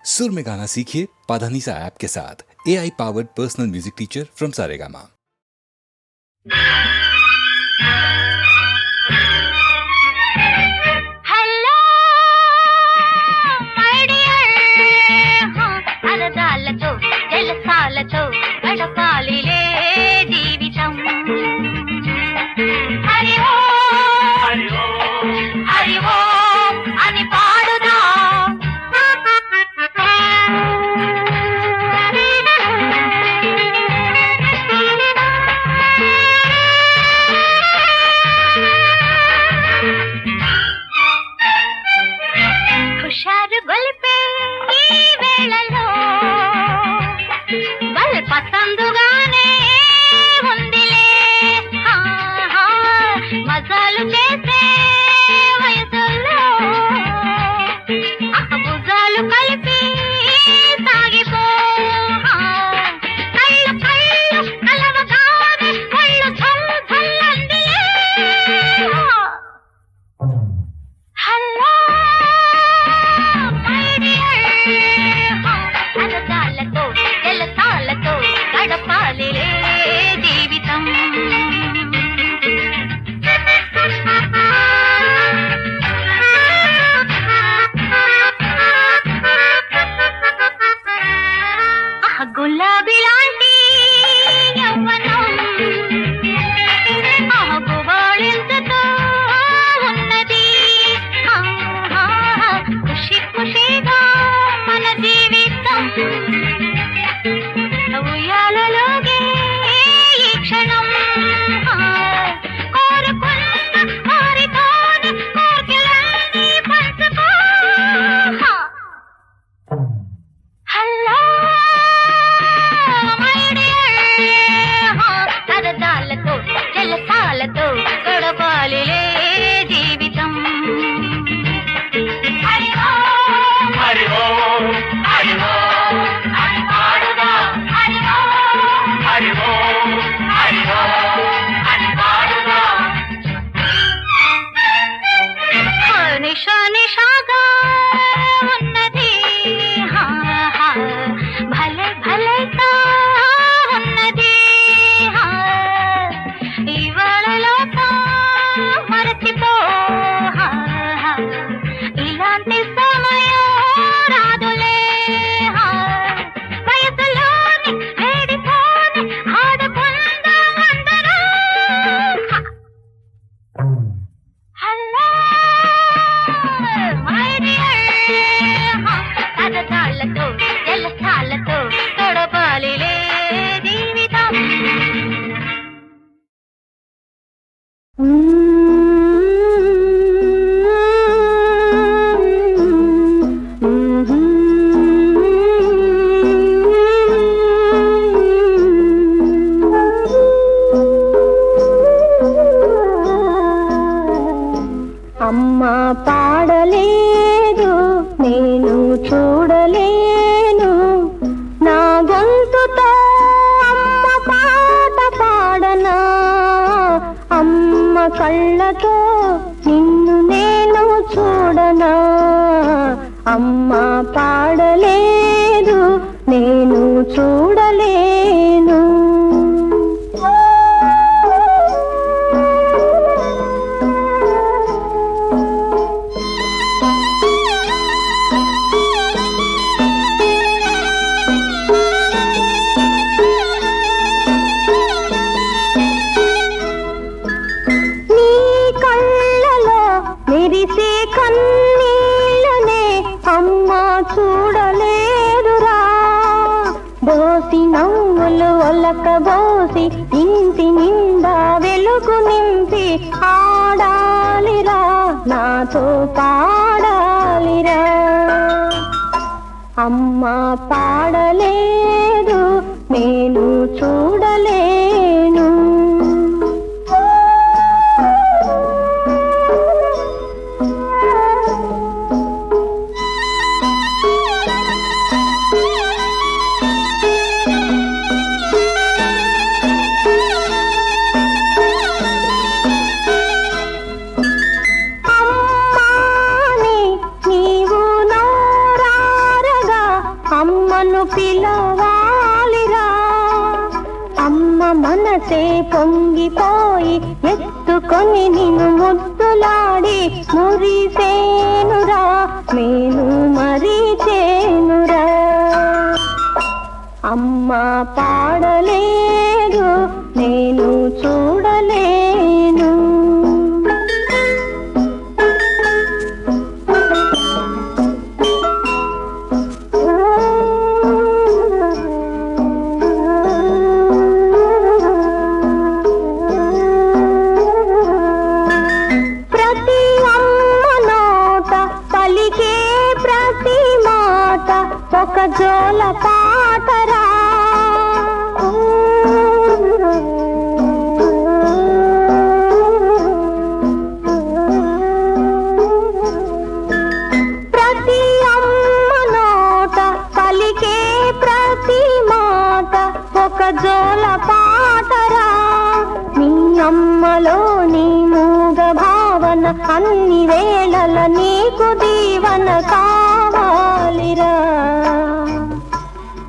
सुर में गाना सीखिए पाधानीसा ऐप के साथ। AI powered personal music teacher from Saregama. అరదాలతో జలసాలతో గడపాలిలే జీవితం. హరి ఓం హరి ఓం హరి ఓం అని పాడుదా. హుషారు గొలిపే ఈ వేళలో బల్ పసందుగానే ఉందిలే. మజాలు చేసే వయసులో భుజాలు కలిపి సాగిపో. కళ్ళు కళ్ళు కలవగానే కళ్ళు చల్లందిలే. హలో అరదాలతో జలసాలతో గడపాలిలే జీవితం. గులాబీ లాంటి యవ్వనం గుబాళింతతో ఉన్నది. ఖుషి ఖుషిగా మన జీవితం ఉయ్యాలలోగే ఈ క్షణం. కోరుకున్న వారితోనే కోర్కెలన్నీ పంచుకో. హలో మై డియర్, సరదాలతో జలసాలతో గడపాలిలే జీవితం. హరి ఓం హరి ఓం హరి ఓం అని పాడుదా. హరి ఓం హరి ఓం హరి ఓం అని పాడుదా. నిషా నిషాగా ఉన్నది. భలే భలేగా ఉన్నది. ఇవాళలో మరచిపో. ఇలాంటి సమయం రాదులే. వయసులోని వేడితోని ఆడుకుందాం అందరం. హలో మై డియర్, సరదాలతో జలసాలతో గడపాలిలే జీవితం. అమ్మ పాడలేదు, నేను చూడలేను. నా గొంతుతో అమ్మ పాట పాడనా. అమ్మ కళ్ళతో నిన్ను నేను చూడనా. అమ్మ పాడలేదు, నేను చూడలేను. నీ కళ్ళలో మెరిసే కన్నీళ్ళనే అమ్మ చూడలేదురా. బోసి నవ్వులు ఒలకబోసి ఇంటి నిండా వెలుగు నింపి ఆడాలిరా, నాతో పాడాలిరా. అమ్మ పాడలేదు, నేను చూడలేను. అమ్మాని నీవు నోరారగా అమ్మను పిలవాలిరా. అమ్మ మనసే పొంగిపోయి ఎత్తుకొని నిన్ను ముద్దులాడి మురిసేనురా, నేను మరిచేనురా. అమ్మ పాడలేదు, నేను చూడలేను. ప్రతి అమ్మ నోట పలికే ప్రతి మాట ఒక జోల పాటరా. ప్రతి అమ్మ నోట పలికే ప్రతి మాట ఒక జోల పాటరా. నీ అమ్మలోని మూగ భావన అన్ని వేళల నీకు దీవన కావాలిరా,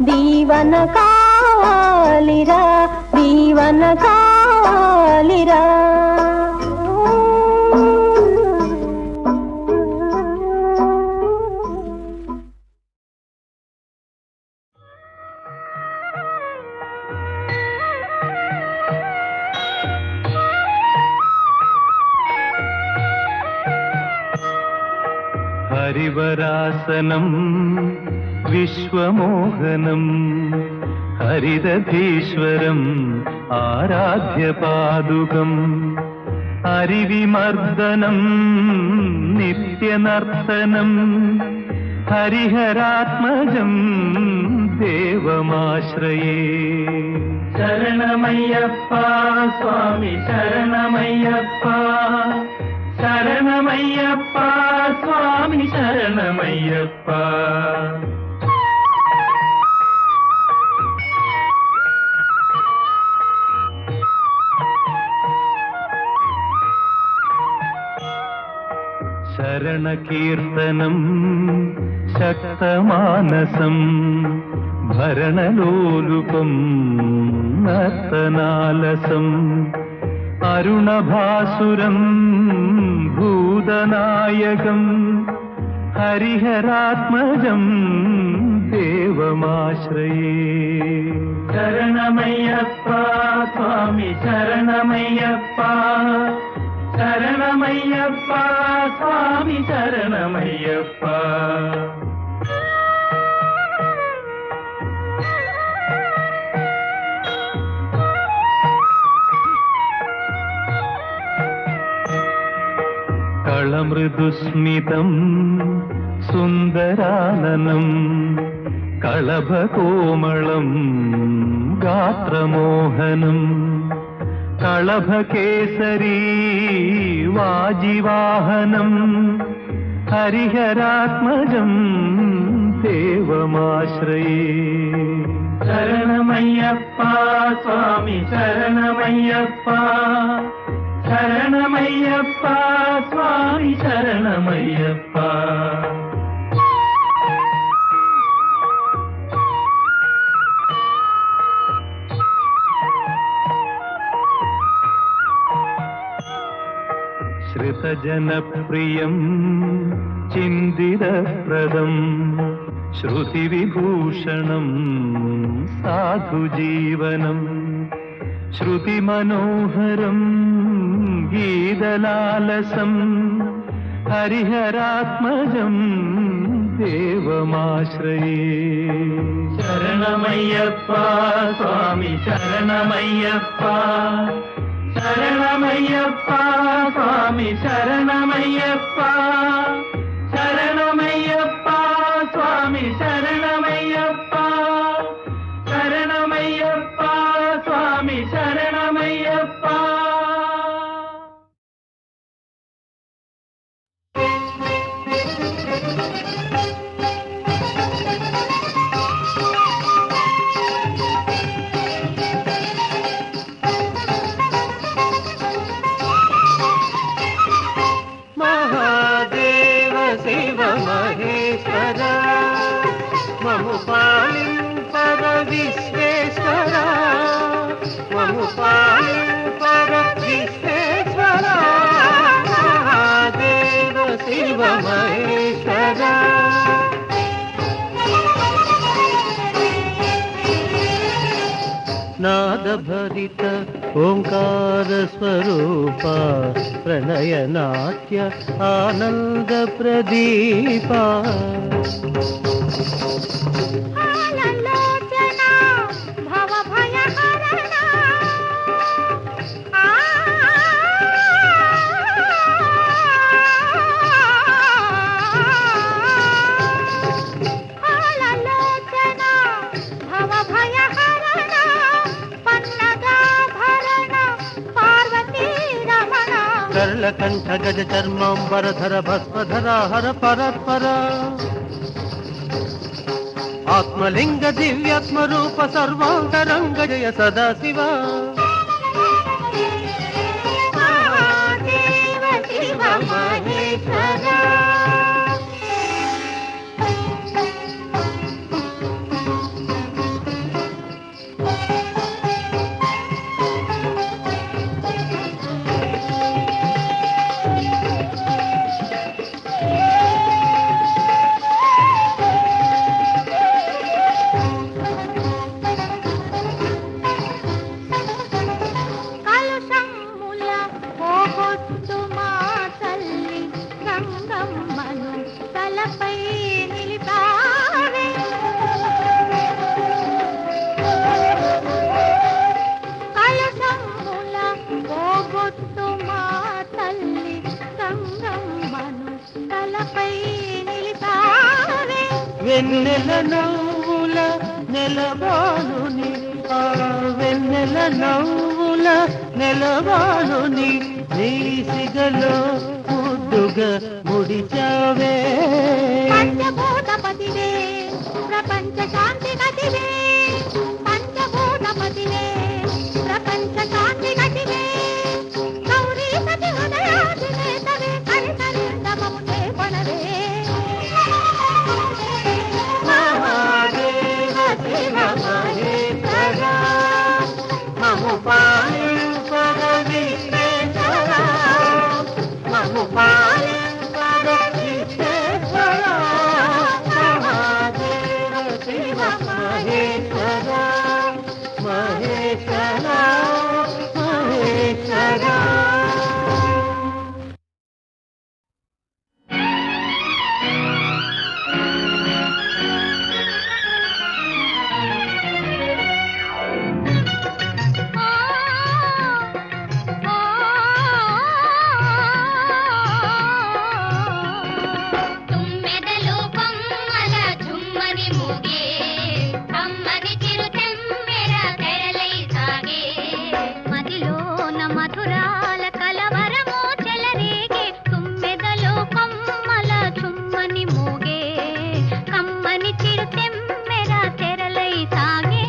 దీవన కావాలిరా, దీవన కావాలిరా. హరివరాసనం విశ్వమోహనం హరిదధీశ్వరం ఆరాధ్యపాదుకం హరివిమర్దనం నిత్యనర్తనం హరిహరాత్మజం దేవమాశ్రయే. శరణమయ్యప్ప స్వామి శరణమయ్యప్ప, శరణమయ్యప్ప స్వామి శరణమయ్యప్ప. శరణకీర్తనం శక్తమానసం భరణలోలుపం నర్తనాలసం అరుణభాసురం భూతనాయకం హరిహరాత్మజం దేవమాశ్రయే. శరణమయ్యప్ప స్వామి శరణమయ్యప్ప, శరణమయ్యప్ప స్వామి శరణమయ్యప్ప. కళమృదుస్మితం సుందరాననం కళభకోమళం గాత్రమోహనం కళభకేసరీ వాజివాహనం హరిహరాత్మజం దేవమాశ్రయే. శరణమయ్యప్ప స్వామి శరణమయ్యప్ప, శరణమయ్యప్ప స్వామి శరణమయ్యప్ప. శ్రుతజనప్రియం చిందిరప్రదం శృతివిభూషణం సాధుజీవనం శృతిమనోహరం గీతలాలసం హరిహరాత్మజం దేవమాశ్రయే. శరణమయ్యప్ప స్వామి శరణమయ్యప్ప, శరణమయ్యప్ప స్వామి శరణమయ్యప్ప, శరణమయ్యప్ప స్వామి శరణమయ్యప్ప, శరణమయ్యప్ప స్వామి శరణమయ్యప్ప. మహాదేవ శివ మహేశ్వర మము పదభరిత ఓంకార స్వరూప ప్రణయనాట్య ఆనంద ప్రదీప ఆలలోచన భవభయహరణ ఆలలోచన భవభయహరణ పన్నగాభరణ పార్వతీ రమణ కర్లకంఠ గజ చర్మాంబరధర భస్మధర హర పరత్పర ఆత్మలింగ దివ్యాత్మ రూప సర్వాంతరంగ జయ సదాశివ మహాదేవ శివ మహేశ్వర కలుషమ్ముల పోగొట్టు మా తల్లి గంగమ్మను తలపై నిలిపావే కలుషమ్ముల పోగొట్టు మా తల్లి గంగమ్మను తలపై నిలిపావే వెన్నెల నవ్వుల నెలవాలుని ఆ వెన్నెల నవ్వుల నెలవాలుని నీ సిగలో ముద్దుగా ముడిచావే పంచభూతపతివే ప్రపంచ శాంతి గతివే పంచభూతపతివే ప్రపంచ శాంతి గతివే గౌరీ సతి హృదయాధినేతవే కరితరిందమము చేపనవే మహాదేవ శివ మహేశ్వర మము పాలింపర విశ్వేశ్వర మము పాలింపర విశ్వేశ్వర మహాదేవ శివ మహేశ్వర మహేశ్వర మహేశ్వర తుమ్మెదలు కొమ్మల ఝుమ్మని మూగే కమ్మని చిరుతెమ్మెర తెరలై సాగే మదిలోన మధురాల కలవరమో చెలరేగే తుమ్మెదలు కొమ్మల ఝుమ్మని మూగే కమ్మని చిరుతెమ్మెర తెరలై సాగే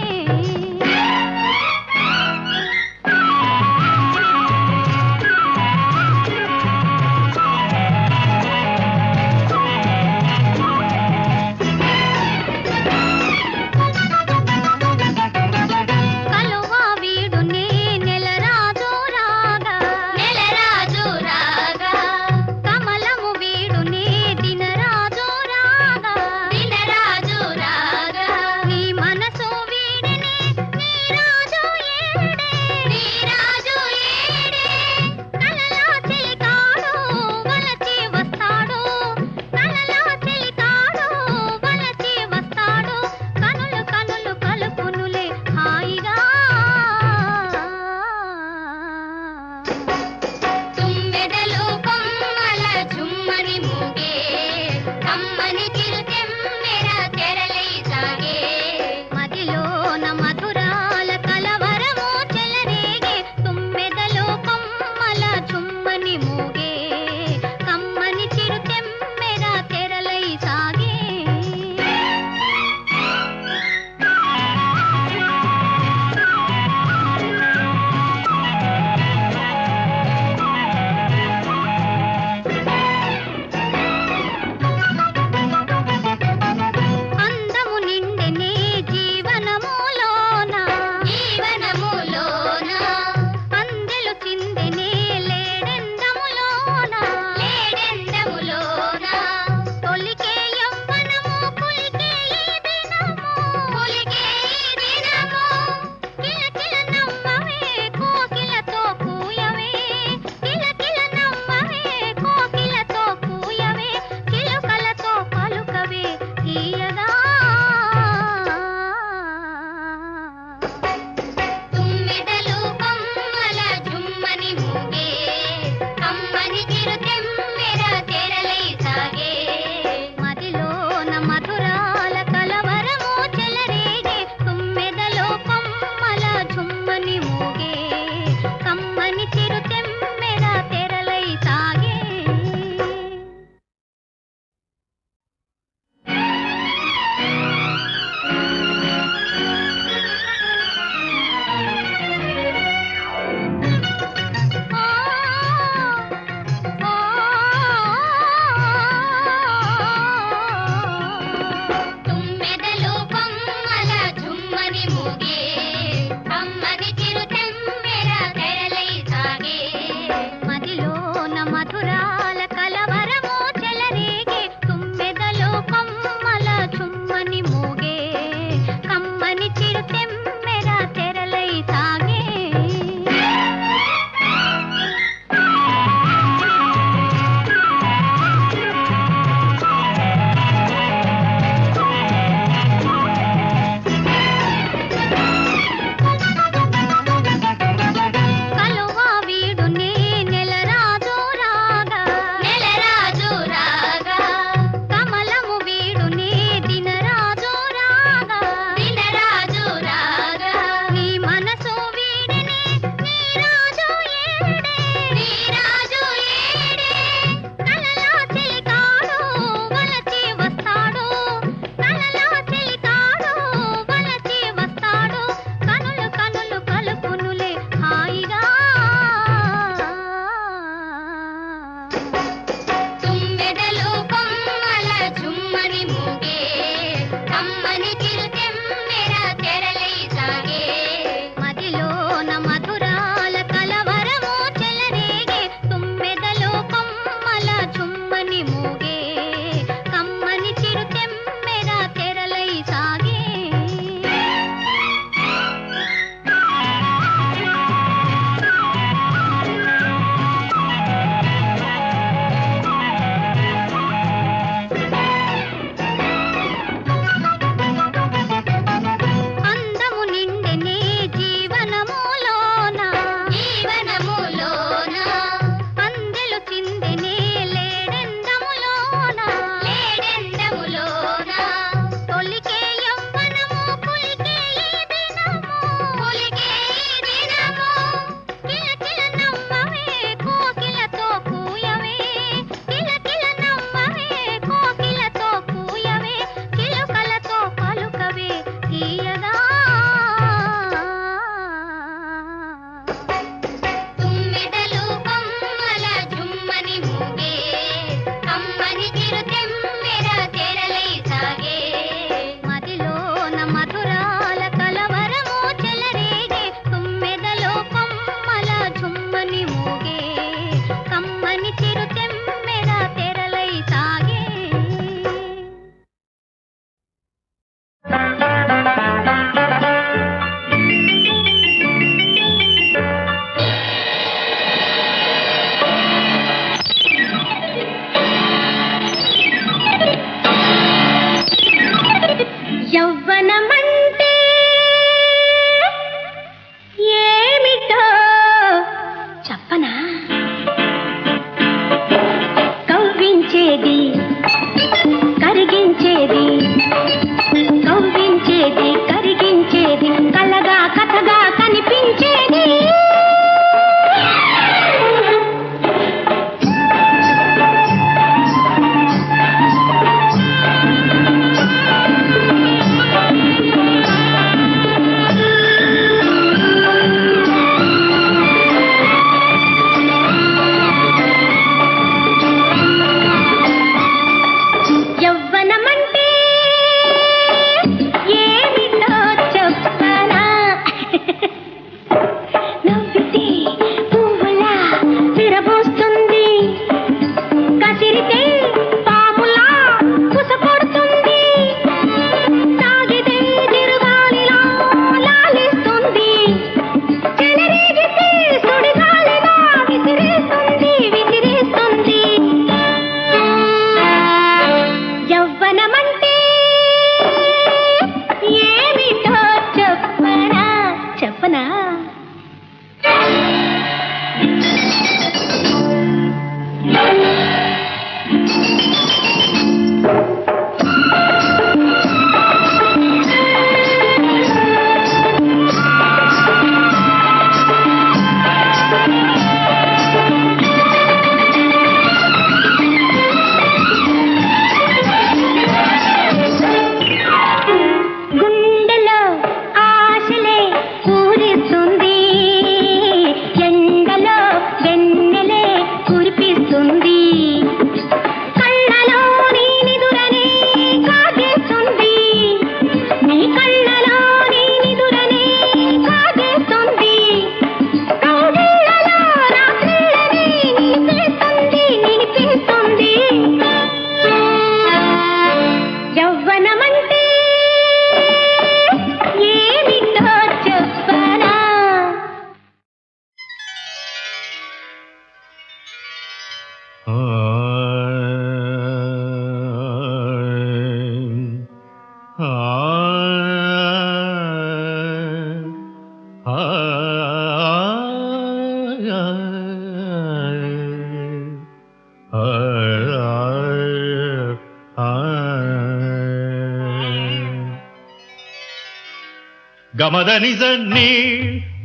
గమదని సన్ని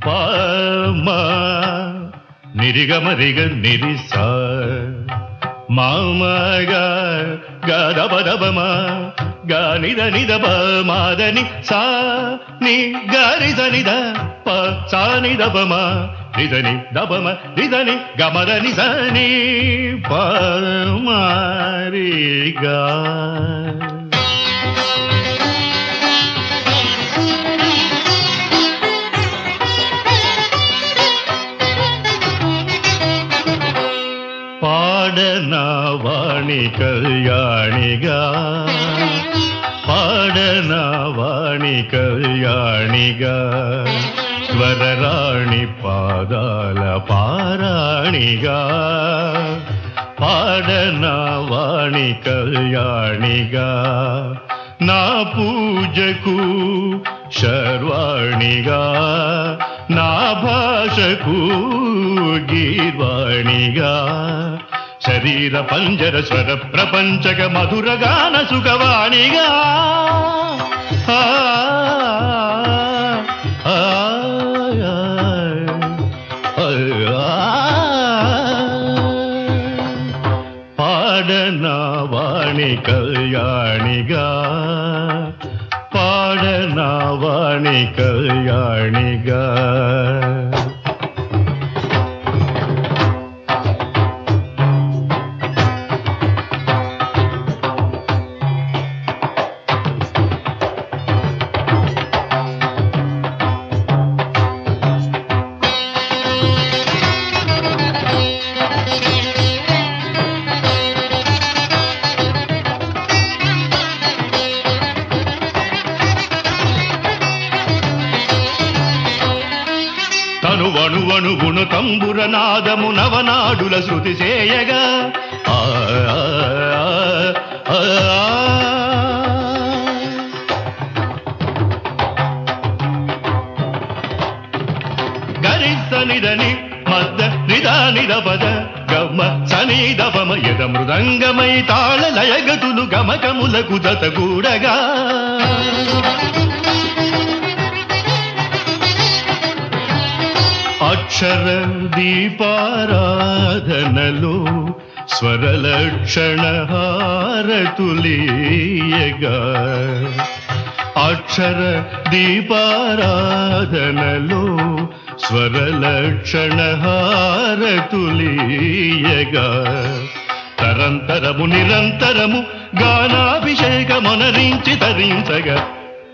పమ నిరిగమరిగ నిరిస మామగ గదబదబమ గనిద నిదబ మాదని సా ని గరిద నిద ప సా నిదబమ నిదని దబమ నిదని గమదని సని పమరిగా పాడనవాణి కళ్యాణిగా పాడనవాణి కళ్యాణిగా స్వరరాణి పాదాల పారాణిగా పాడనవాణి కళ్యాణిగా నా పూజకు శర్వాణిగా నా భాషకు గీర్వాణిగా శరీర పంజర స్వర ప్రపంచక మధురగాన సుఖవాణిగా పాడనవాణి కళ్యాణిగా పాడనవాణి కళ్యాణిగా వణువణువును తంబురనాదము నవనాడుల శృతి చేయగా గరిసనిదని మద్ద నిదానిదపద గమ సనిదపమ యద మృదంగమై తాళ లయగతులు గమకములకు జతగూడగా అక్షర దీపారాధనలో స్వరలక్షణ హారతులీయగా అక్షర దీపారాధనలో స్వరలక్షణ హారతులీయగా తరంతరము నిరంతరము గానాభిషేకమునరించి ధరించగా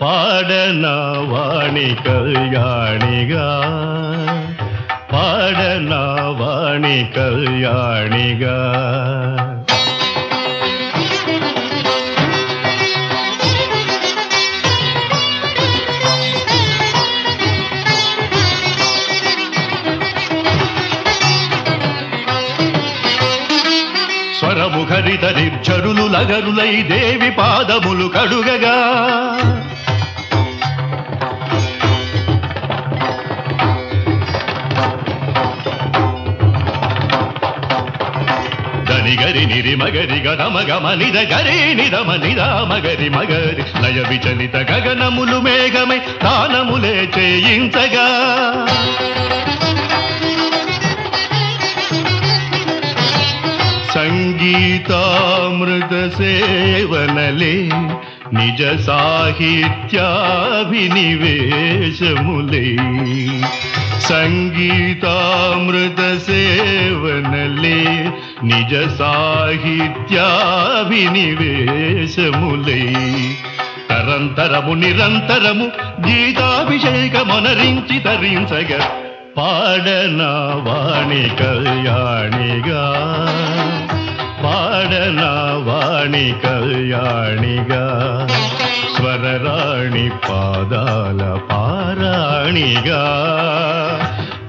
పాడనవాణి కళ్యాణిగా పాడనవాణి కళ్యాణిగా స్వరముఖరితరిర్చరులు లగరులై దేవి పాదములు కడుగగా గరి నిరి మగరి గమ గమ నిద గరి నిదమ నిదా మగరి మగరి లయ విచలిత గగనములు మేఘమై దానములే చేయించగా సంగీతామృత సేవనలే నిజ సాహిత్యాభినివేశములే సంగీతామృత సేవనలే నిజ సాహిత్యాభినివేశములే తరంతరము నిరంతరము గీతాభిషేకమునరించి తరించగా పాడనవాణి కళ్యాణిగా పాడనవాణి కళ్యాణిగా స్వరరాణి పాదాల పారాణిగా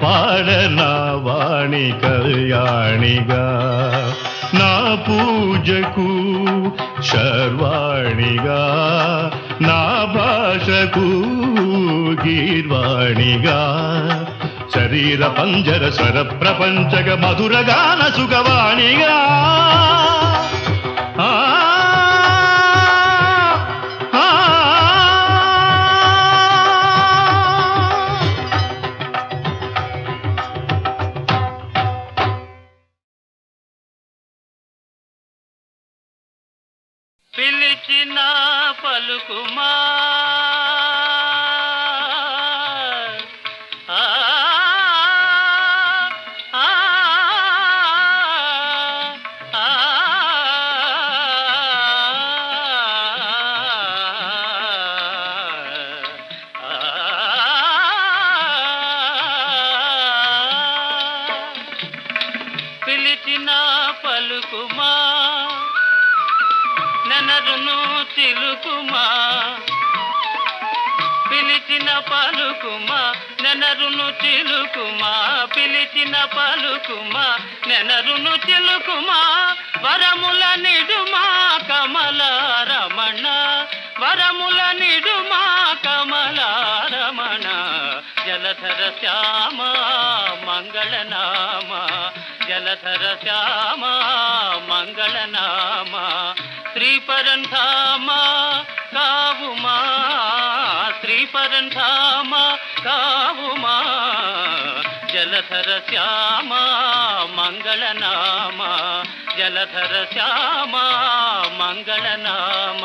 పాడనవాణి కళ్యాణిగా నా పూజకు శర్వాణిగా నా భాషకు గీర్వాణిగా శరీర పంజర స్వర ప్రపంచగ మధురగాన సుఖవాణిగా పిలిచిన పలుకుమా పిలిచిన పలుకుమా నెనరును చిలుకుమా పిలిచిన పలుకుమా నెనరును చిలుకుమా పిలిచిన పలుకుమా నెనరును చిలుకుమా వరముల నిడుమా కమల రమణ వరముల నిడుమా కమల రమణ జలధర శ్యామ మంగళనామ జలధర శ్యామ మంగళనామ శ్రీపరంధామ కావుమా శ్రీపరంధామ కావుమా జలధర శ్యామ మంగళనామ జలధర శ్యామ మంగళనామ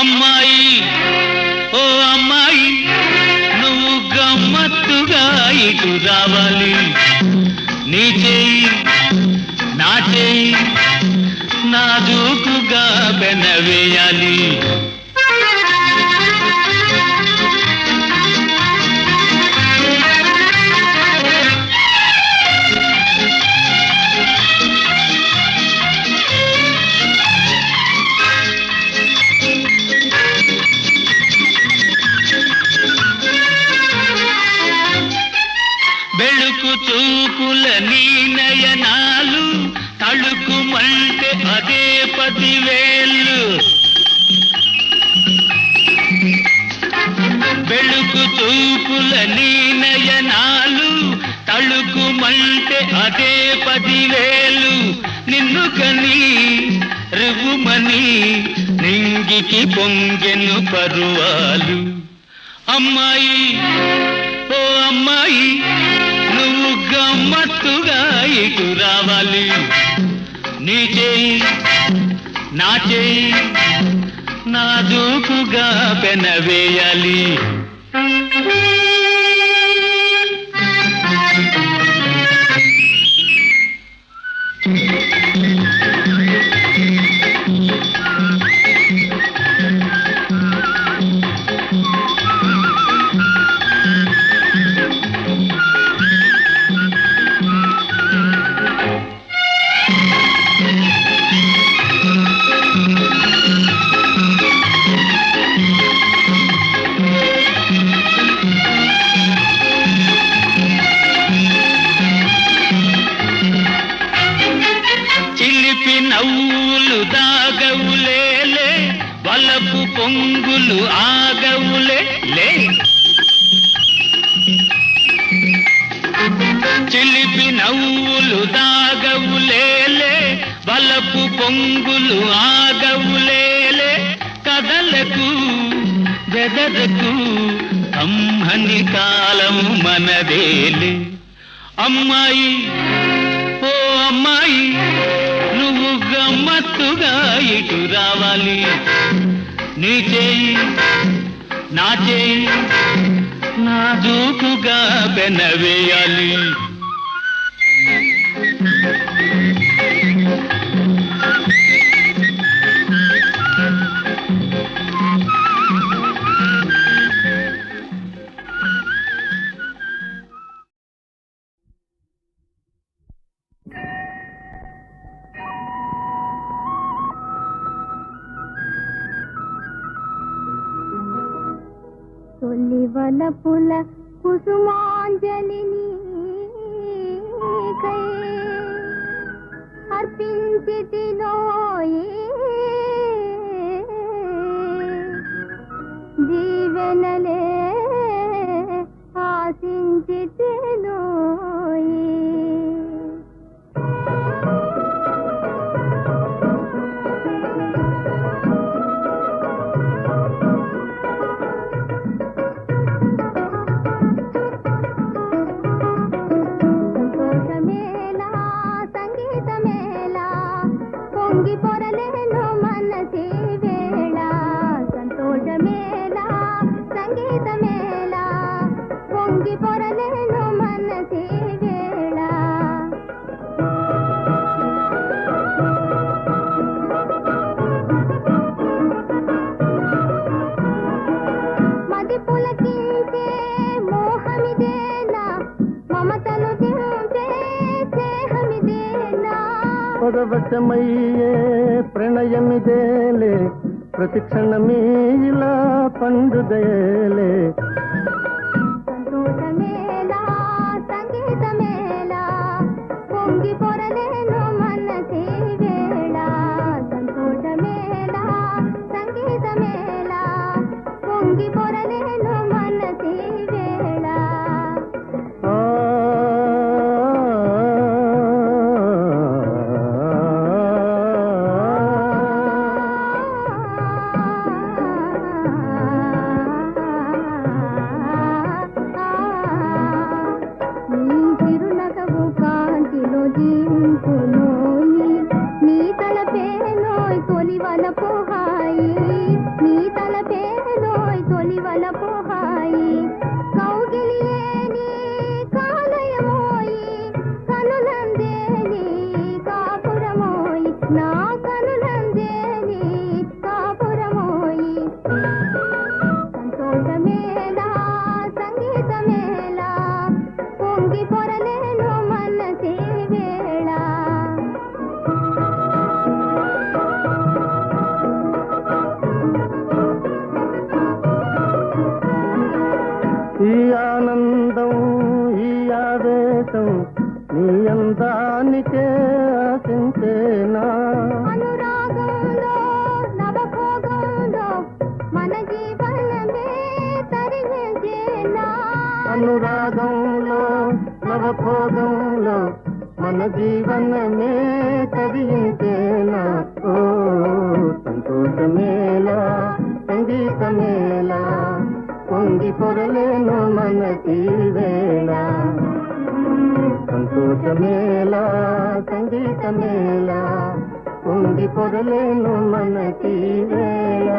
అమ్మాయి ఓ అమ్మాయి నువ్వు గమ్మత్తుగా ఇటు రావాలి నీ చేయి నా చేయి నాజూకుగా బెనవేయాలి బెళుకు చూపుల నీ నయనాలు తళుకుమంటే అదే 10,000 బెళుకు చూపుల నీ నయనాలు తళుకుమంటే అదే 10,000 నిన్ను కని రువుమని నింగికి పొంగెను పరువాలు అమ్మాయి ఓ అమ్మాయి నువ్వు గమ్మత్తుగా ఇటు రావాలి నీ చేయి నా చేయి నాజూకుగా పెనవేయాలి చిలిపి నవ్వులు దాగవులేలే వలపు పొంగులు ఆగవులే లే చిలిపి నవ్వులు దాగవులేలే వలపు పొంగులు ఆగవులేలే కదలకు వెదరకు అమ్మని కాలము మనదేలే అమ్మాయి ఓ అమ్మాయి నువ్వు గమ్మత్తుగా ఇటు రావాలి నీ చేయి నా చేయి నాజూకుగా బెనవేయాలి తొలి వలపుల కుసుమాంజలిని కై అర్పించితినోయి జీవనలే ఆశించితినోయి పొంగి పొరలేను మనసి వేళ సంతోషమేలా సంగీతమేలా పొంగి పొరలేను మనసి వేళ మది పులకించే మోహమిదేనా మమతలు దింపే స్నేహమిదేనా పరవశమయ్యే ప్రణయమిదేలే ప్రతిక్షణమీ ఇలా పండుదేలే సంతోషమేలా సంగీతమేలా పొంగి పొరలేను మనసి వేళ సంతోషమేలా సంగీతమేలా పొంగి పొరలేను మనసి వేళ నీ చిరునగవు కాంతిలో జీవించునోయి నీ తలపేనోయ్ తొలివల పోహాయి నీ తలపేనోయ్ తొలివల పోహాయి కౌగిలియేని కాలయమోయి కనులందేని కాపురమోయి నా కనులందేని కాపురమోయి సంతోషమేలా సంగీతమేలా పొంగి పొరలేను మనసి వేళ ఈ ఆనందం ఈ ఆవేశం నీ అందానికే ఆశించేనా అనురాగంలో నవభోగంలో మన జీవనమే తరించేనా అనురాగంలో నవభోగంలో మన జీవనమే తరించేనా ఓ సంతోషమేలా సంగీతమేలా పొంగి పొరలేను మనసి వేళ సంతోషమేలా సంగీతమేలా పొంగి పొరలేను మనసి వేళ